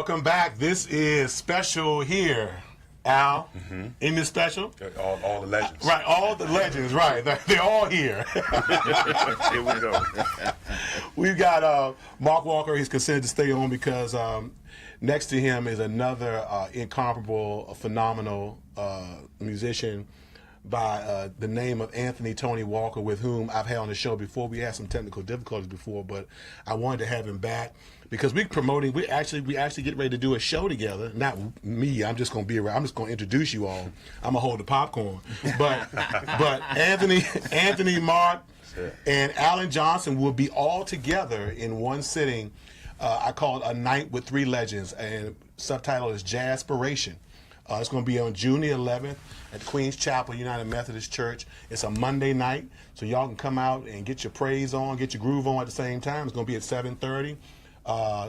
welcome back. This is special here, Al. In this special, all the legends. right? All the legends, right? They're all here. Here we go. We've got Mark Walker. He's considered to stay on because next to him is another incomparable, phenomenal musician by the name of Anthony Tony Walker, with whom I've had on the show before. We had some technical difficulties before, but I wanted to have him back because we actually get ready to do a show together. Not me. I'm just going to be around. I'm just going to introduce you all. I'm gonna hold the popcorn. But Anthony, Mark, and Alan Johnson will be all together in one sitting. I call it A Night with Three Legends, and subtitle is Jazzpiration. It's going to be on June the 11th at Queens Chapel United Methodist Church. It's a Monday night, so y'all can come out and get your praise on, get your groove on at the same time. It's going to be at 7:30.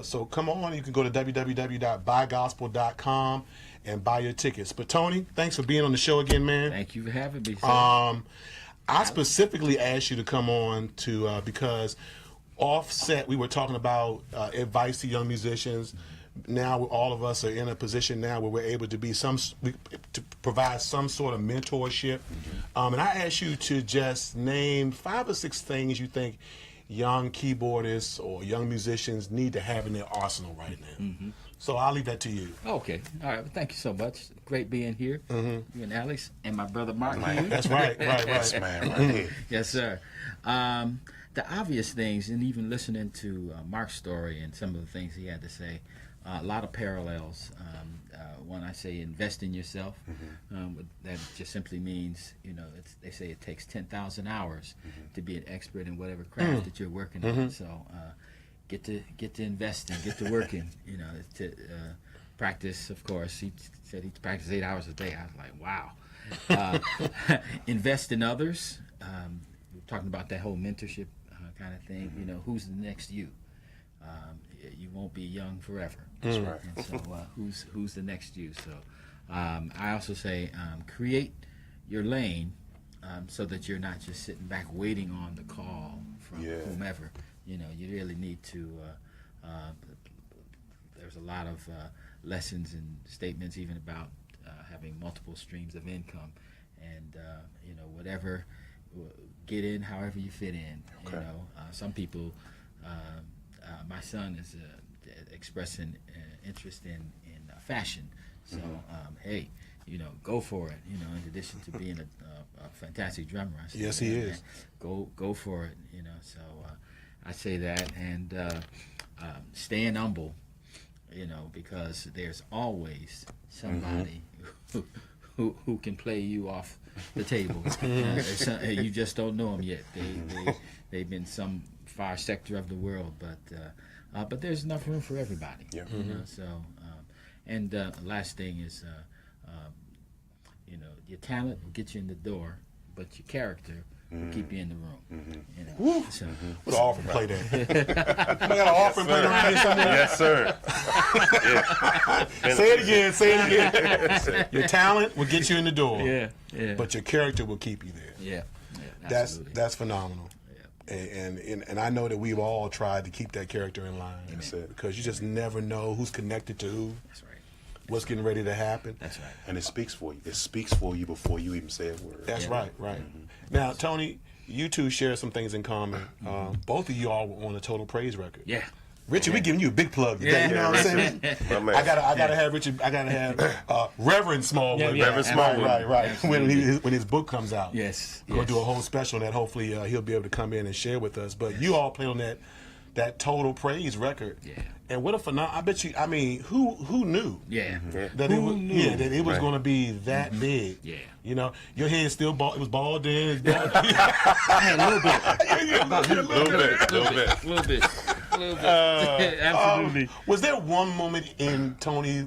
So come on. You can go to www.buygospel.com and buy your tickets. But Tony, thanks for being on the show again, man. Thank you for having me. I specifically asked you to come on to because offset we were talking about advice to young musicians. Now all of us are in a position now where we're able to be to provide some sort of mentorship. And I asked you to just name 5 or 6 things you think young keyboardists or young musicians need to have in their arsenal right now. So I'll leave that to you. Okay. All right. Well, thank you so much. Great being here. You and Alex and my brother Mark here. That's right. Yes, man. Right here. Yes, sir. The obvious things, and even listening to Mark's story and some of the things he had to say, a lot of parallels. When I say invest in yourself, that just simply means, they say it takes 10,000 hours to be an expert in whatever craft that you're working on. So get to investing, get to working. To practice. Of course, he said he practiced 8 hours a day. I was like, wow. Invest in others. We're talking about that whole mentorship kind of thing. Who's the next you? You won't be young forever. That's right. And so who's the next you? So I also say create your lane so that you're not just sitting back waiting on the call from whomever. You really need to. There's a lot of lessons and statements even about having multiple streams of income, and whatever, get in however you fit in. Okay. Some people. My son is expressing interest in fashion, so hey, go for it. In addition to being a fantastic drummer, I say, Yes, he is. Go for it. So I say that, and staying humble. Because there's always somebody who can play you off the table. You just don't know them yet. They've been some far sector of the world, but there's enough room for everybody. Yeah. So and last thing is your talent will get you in the door, but your character will keep you in the room. So What an offering play there. I got an offering play around here somewhere. Yes, sir. Say it again. Your talent will get you in the door. yeah. But your character will keep you there. Yeah. Absolutely. That's phenomenal. And I know that we've all tried to keep that character in line. That's it. Because you just never know who's connected to who, That's right. what's getting ready to happen. That's right. And it speaks for you. It speaks for you before you even say a word. That's Yeah. right. Now, Tony, you two share some things in common. Both of you all were on the Total Praise record. Yeah. Richard, we giving you a big plug today. You know what I'm saying? My man. I gotta have Richard. I gotta have Reverend Smallwood. Yeah, Reverend Smallwood. Right. Absolutely. When his book comes out. Yes. We'll do a whole special on that. Hopefully, he'll be able to come in and share with us. But you all played on that Total Praise record. Yeah. And what a phenomenal! I bet you. I mean, who knew? Yeah. That it was, that it was Right. going to be that big. Yeah. Your head still bald. It was bald then. It's bald. A little bit. Absolutely. Was there one moment in Tony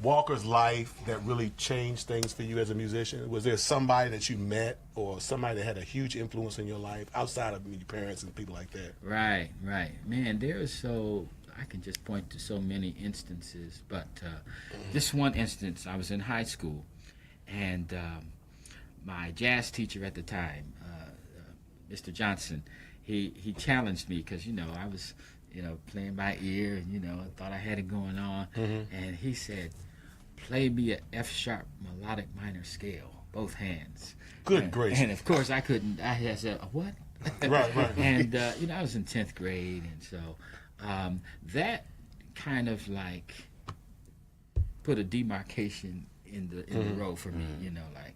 Walker's life that really changed things for you as a musician? Was there somebody that you met or somebody that had a huge influence in your life outside of your parents and people like that? Right. Man, I can just point to so many instances, but this one instance, I was in high school, and my jazz teacher at the time, Mr. Johnson, he challenged me because I was playing by ear, and thought I had it going on. Mm-hmm. And he said, "Play me a F sharp melodic minor scale, both hands." Good gracious. And of course, I couldn't. I had said, "What?" Right. And I was in 10th grade, and so that kind of like put a demarcation in the road for me. Like,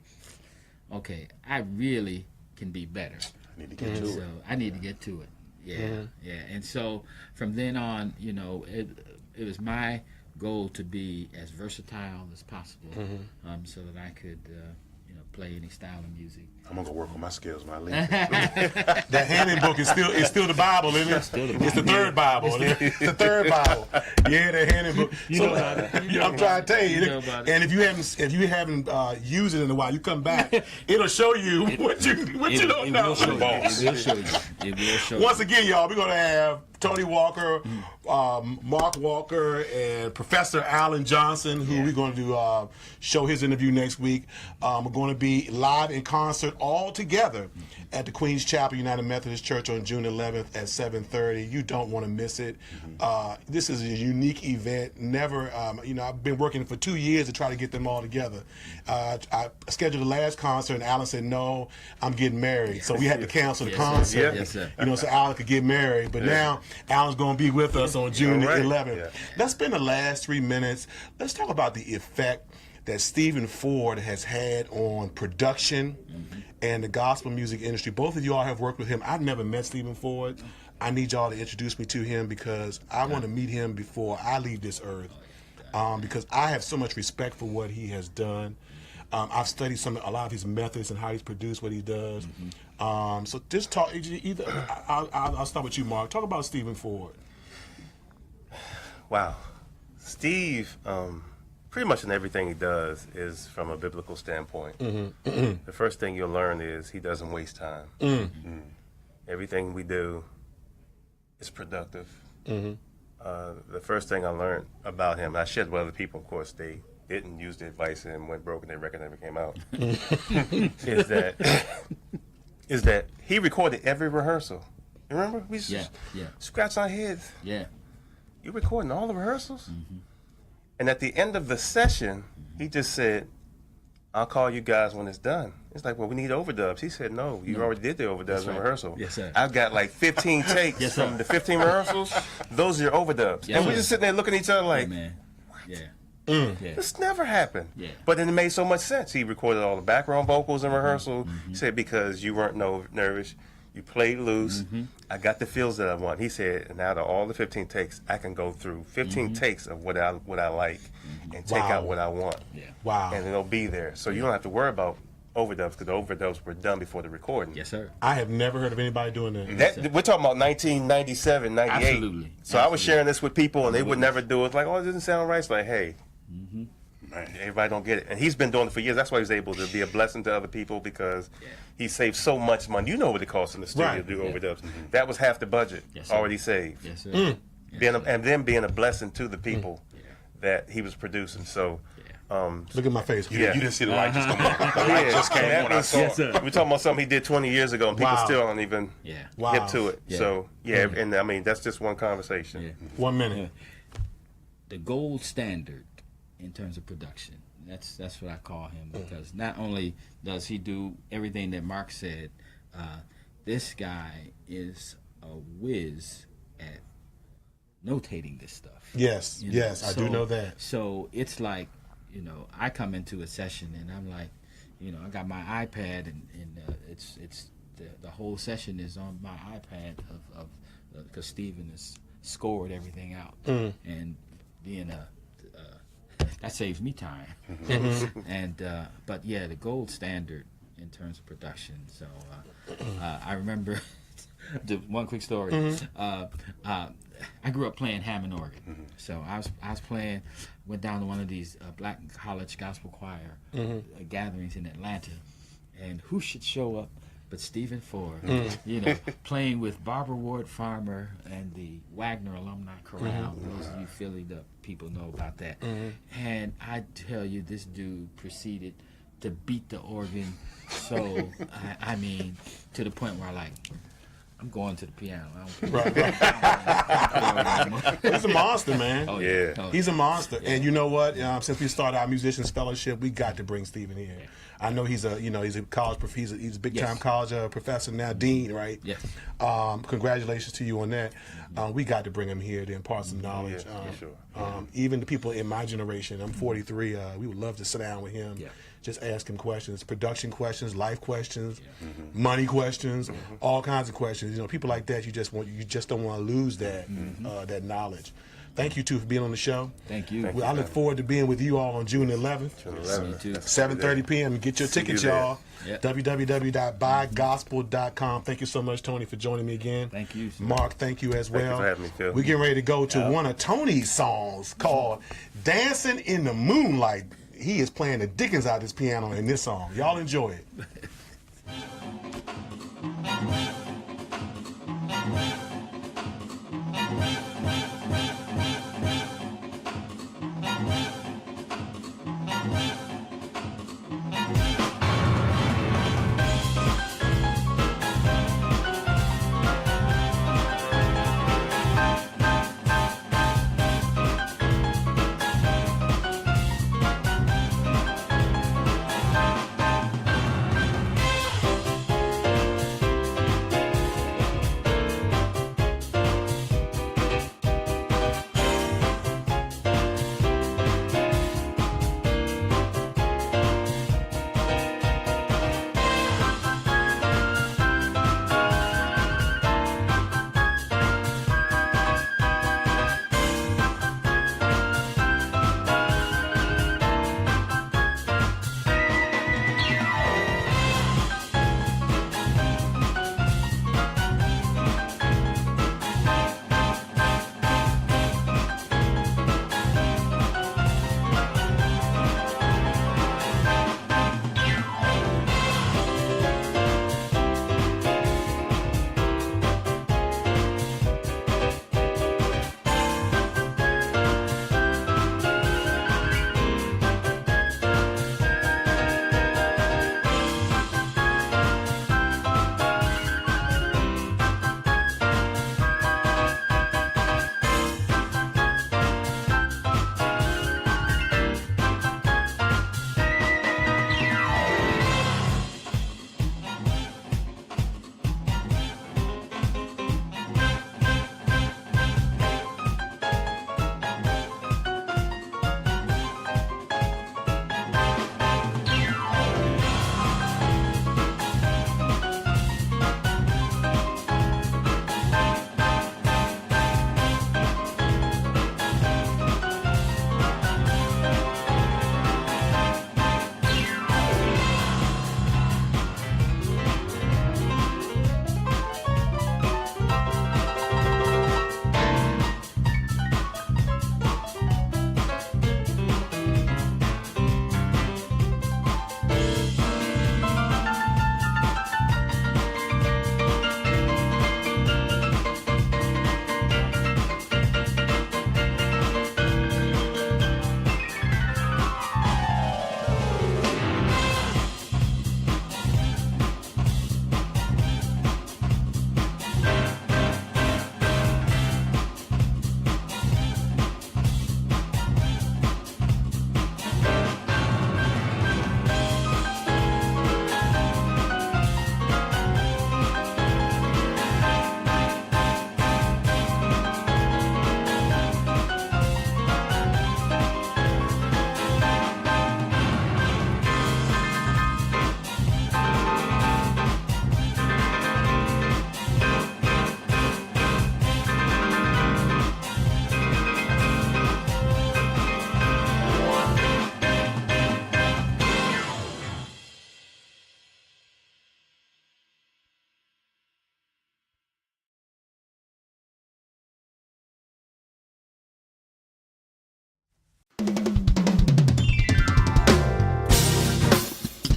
okay, I really can be better. I need to get to So it. I need to get to it. Yeah. And so from then on, it was my goal to be as versatile as possible, so that I could, play any style of music. I'm gonna go work on my skills when I leave. The Hannon book is still the Bible, isn't it? It's the third Bible. It's the third Bible. Yeah, the Hannon book. I'm trying to tell you. You know about it. And if you haven't used it in a while, you come back, it'll show you what you don't know. It will show you. It will show Once you. again, y'all, we're gonna have Tony Walker, Mark Walker, and Professor Alan Johnson, who we're going to show his interview next week. We're going to be live in concert all together at the Queens Chapel United Methodist Church on June 11th at 7:30. You don't want to miss it. This is a unique event. Never, I've been working for 2 years to try to get them all together. I scheduled the last concert, and Alan said, "No, I'm getting married," so we had to cancel the concert. Yes, sir. So Alan could get married. But now Alan's going to be with us on June All right. 11th. Yeah. Let's spend the last 3 minutes. Let's talk about the effect that Stephen Ford has had on production and the gospel music industry. Both of y'all have worked with him. I've never met Stephen Ford. I need y'all to introduce me to him because I want to meet him before I leave this earth, because I have so much respect for what he has done. I've studied a lot of his methods and how he's produced what he does. So just talk. I'll start with you, Mark. Talk about Stephen Ford. Wow. Steve, pretty much in everything he does is from a biblical standpoint. The first thing you'll learn is he doesn't waste time. Everything we do is productive. The first thing I learned about him, I shared with other people, of course, they didn't use the advice and went broke and their record never came out, is that he recorded every rehearsal. You remember? We used to scratch our heads. Yeah. You recording all the rehearsals? And at the end of the session, he just said, "I'll call you guys when it's done." It's like, "Well, we need overdubs." He said, "No, you already did the overdubs in rehearsal." Yes, sir. I've got like 15 takes from the 15 rehearsals. Those are your overdubs. Yes, and we're sir. just sitting there looking at each other like, Man. Yeah. this never happened. Yeah. But then it made so much sense. He recorded all the background vocals in rehearsal. He said, because you weren't nervous, you played loose. I got the feels that I want. He said, and out of all the 15 takes, I can go through 15 takes of what I like and take out what I want. Yeah. Wow. And it'll be there. So you don't have to worry about overdubs because the overdubs were done before the recording. Yes, sir. I have never heard of anybody doing that. We're talking about 1997, 98. Absolutely. So I was sharing this with people, and they would never do it. It's like, "Oh, it doesn't sound right." It's like, hey, everybody don't get it. And he's been doing it for years. That's why he was able to be a blessing to other people because he saved so much money. You know what it costs in the studio Right. to do overdubs. That was half the budget Yes, sir. already saved. Yes, sir. And then being a blessing to the people that he was producing. So, Look at my face. You didn't see the light just come on. The light just came that when I was- saw Yes, it. sir. we're talking about something he did 20 years ago, and people Wow. still aren't even Yeah. Wow. hip to it. Yeah. So, and I mean, that's just one conversation. Yeah. 1 minute. The gold standard in terms of production. That's what I call him, because not only does he do everything that Mark said, this guy is a whiz at notating this stuff. Yes, You know, yes, I do know that. So it's like, I come into a session and I'm like, I got my iPad and it's the whole session is on my iPad of because Steven has scored everything out, and being that saves me time. And but yeah, the gold standard in terms of production. So I remember one quick story. I grew up playing Hammond organ, so I was playing. Went down to one of these black college gospel choir gatherings in Atlanta, and who should show up but Stephen Ford, playing with Barbara Ward Farmer and the Wagner Alumni Chorale. Those of you Philly people know about that. And I tell you, this dude proceeded to beat the organ, so I mean, to the point where I'm going to the piano. I don't Right. He's a monster, man. Oh, Yeah. Oh, He's a monster, and you know what? Since we started our musicians fellowship, we got to bring Stephen here. I know he's a college he's a big time Yes. college professor now, dean, right? Yes. Congratulations to you on that. We got to bring him here to impart some knowledge. Yeah, sure. Even the people in my generation, I'm 43. We would love to sit down with him. Yeah. Just ask him questions, production questions, life questions, money questions, all kinds of questions. People like that. You just don't want to lose that that knowledge. Thank you too for being on the show. Thank you. I look forward to being with you all on June 11th. Me too. 7:30 p.m. Get your tickets, you there. y'all. Yep. www.buygospel.com. Thank you so much, Tony, for joining me again. Thank you, sir. Mark, thank you as well. you for having me, Phil. We're getting ready to go to one of Tony's songs called Dancing in the Moonlight. He is playing the dickens out of his piano in this song. Y'all enjoy it.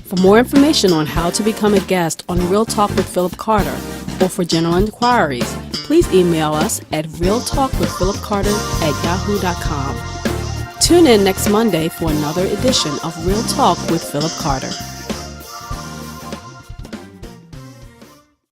For more information on how to become a guest on Real Talk with Philip Carter, or for general inquiries, please email us at realtalkwithphilipcarter@yahoo.com. Tune in next Monday for another edition of Real Talk with Philip Carter.